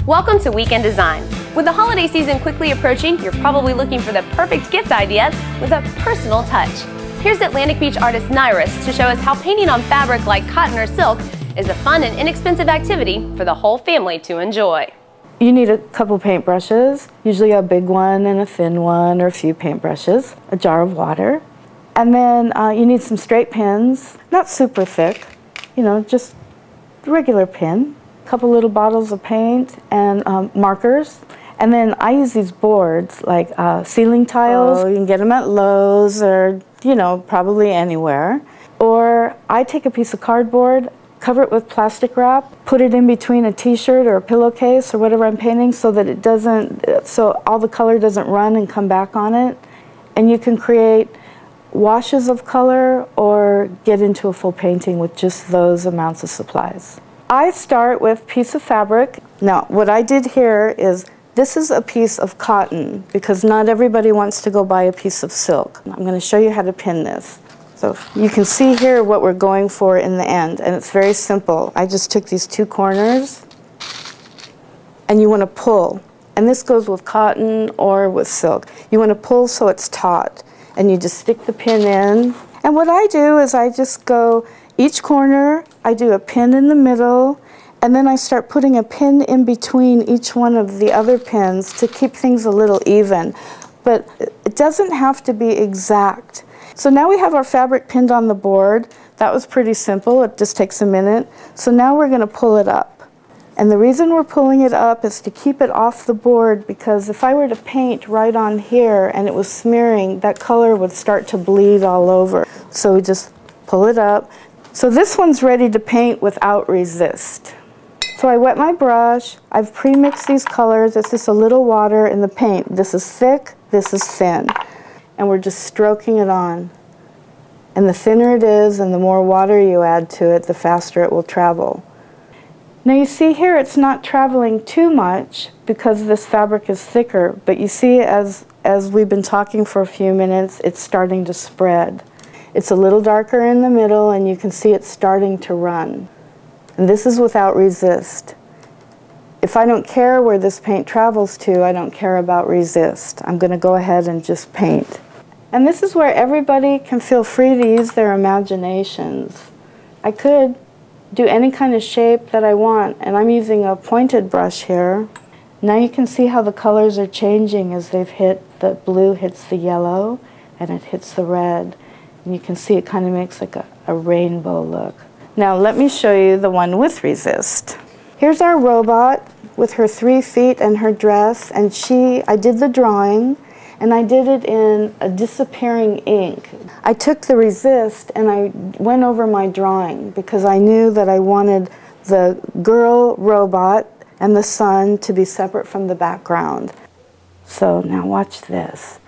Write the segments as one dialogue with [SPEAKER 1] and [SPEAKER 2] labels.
[SPEAKER 1] Welcome to Weekend Design. With the holiday season quickly approaching, you're probably looking for the perfect gift idea with a personal touch. Here's Atlantic Beach artist Nyrus to show us how painting on fabric like cotton or silk is a fun and inexpensive activity for the whole family to enjoy.
[SPEAKER 2] You need a couple paintbrushes, usually a big one and a thin one, or a few paintbrushes, a jar of water, and then you need some straight pins, not super thick, you know, just regular pin, a couple little bottles of paint and markers. And then I use these boards like ceiling tiles. You can get them at Lowe's or, you know, probably anywhere. Or I take a piece of cardboard, cover it with plastic wrap, put it in between a t-shirt or a pillowcase or whatever I'm painting so that it doesn't, so all the color doesn't run and come back on it. And you can create washes of color or get into a full painting with just those amounts of supplies. I start with a piece of fabric. Now, what I did here is, this is a piece of cotton because not everybody wants to go buy a piece of silk. I'm going to show you how to pin this. So you can see here what we're going for in the end, and it's very simple. I just took these two corners, and you want to pull. And this goes with cotton or with silk. You want to pull so it's taut, and you just stick the pin in. And what I do is I just go each corner, I do a pin in the middle, and then I start putting a pin in between each one of the other pins to keep things a little even. But it doesn't have to be exact. So now we have our fabric pinned on the board. That was pretty simple. It just takes a minute. So now we're going to pull it up. And the reason we're pulling it up is to keep it off the board, because if I were to paint right on here and it was smearing, that color would start to bleed all over. So we just pull it up. So this one's ready to paint without resist. So I wet my brush. I've pre-mixed these colors. It's just a little water in the paint. This is thick, this is thin. And we're just stroking it on. And the thinner it is and the more water you add to it, the faster it will travel. Now you see here it's not traveling too much because this fabric is thicker, but you see as we've been talking for a few minutes, it's starting to spread. It's a little darker in the middle and you can see it starting to run. And this is without resist. If I don't care where this paint travels to, I don't care about resist. I'm going to go ahead and just paint. And this is where everybody can feel free to use their imaginations. I could do any kind of shape that I want, and I'm using a pointed brush here. Now you can see how the colors are changing as they've hit, the blue hits the yellow and it hits the red. And you can see it kind of makes like a rainbow look. Now let me show you the one with resist. Here's our robot with her 3 feet and her dress, and I did the drawing, and I did it in a disappearing ink. I took the resist and I went over my drawing because I knew that I wanted the girl robot and the sun to be separate from the background. So now watch this.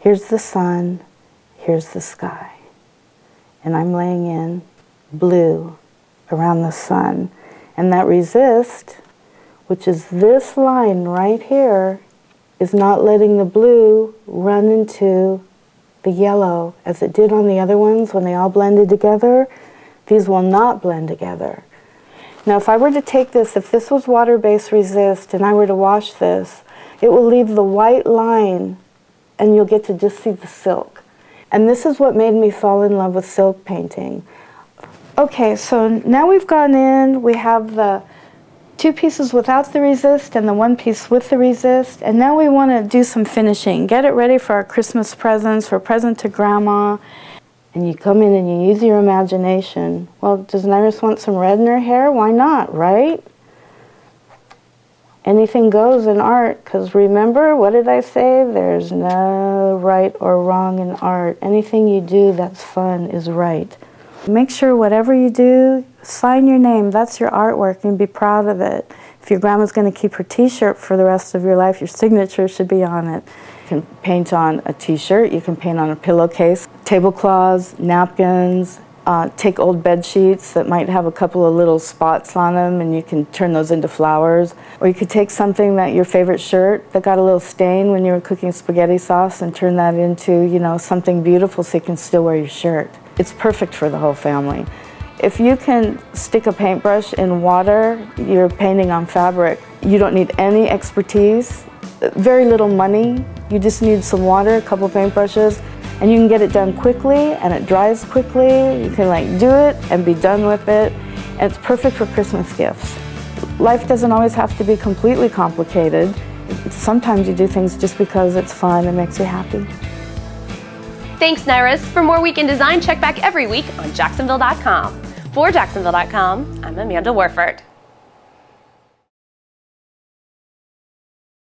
[SPEAKER 2] Here's the sun, here's the sky, and I'm laying in blue around the sun. And that resist, which is this line right here, is not letting the blue run into the yellow as it did on the other ones when they all blended together. These will not blend together. Now if I were to take this, if this was water-based resist and I were to wash this, it will leave the white line and you'll get to just see the silk. And this is what made me fall in love with silk painting. Okay, so now we've gone in, we have the 2 pieces without the resist and the 1 piece with the resist, and now we want to do some finishing. Get it ready for our Christmas presents, for a present to Grandma, and you come in and you use your imagination. Well, does Nyrus want some red in her hair? Why not, right? Anything goes in art, because remember, what did I say? There's no right or wrong in art. Anything you do that's fun is right. Make sure whatever you do, sign your name. That's your artwork and be proud of it. If your grandma's going to keep her t-shirt for the rest of your life, your signature should be on it. You can paint on a t-shirt, you can paint on a pillowcase, tablecloths, napkins, take old bed sheets that might have a couple of little spots on them and you can turn those into flowers. Or you could take something that your favorite shirt that got a little stain when you were cooking spaghetti sauce and turn that into, you know, something beautiful so you can still wear your shirt. It's perfect for the whole family. If you can stick a paintbrush in water, you're painting on fabric. You don't need any expertise, very little money. You just need some water, a couple paintbrushes, and you can get it done quickly and it dries quickly. You can do it and be done with it. And it's perfect for Christmas gifts. Life doesn't always have to be completely complicated. Sometimes you do things just because it's fun and makes you happy.
[SPEAKER 1] Thanks, Nyrus. For more Weekend Design, check back every week on Jacksonville.com. For Jacksonville.com, I'm Amanda Warford.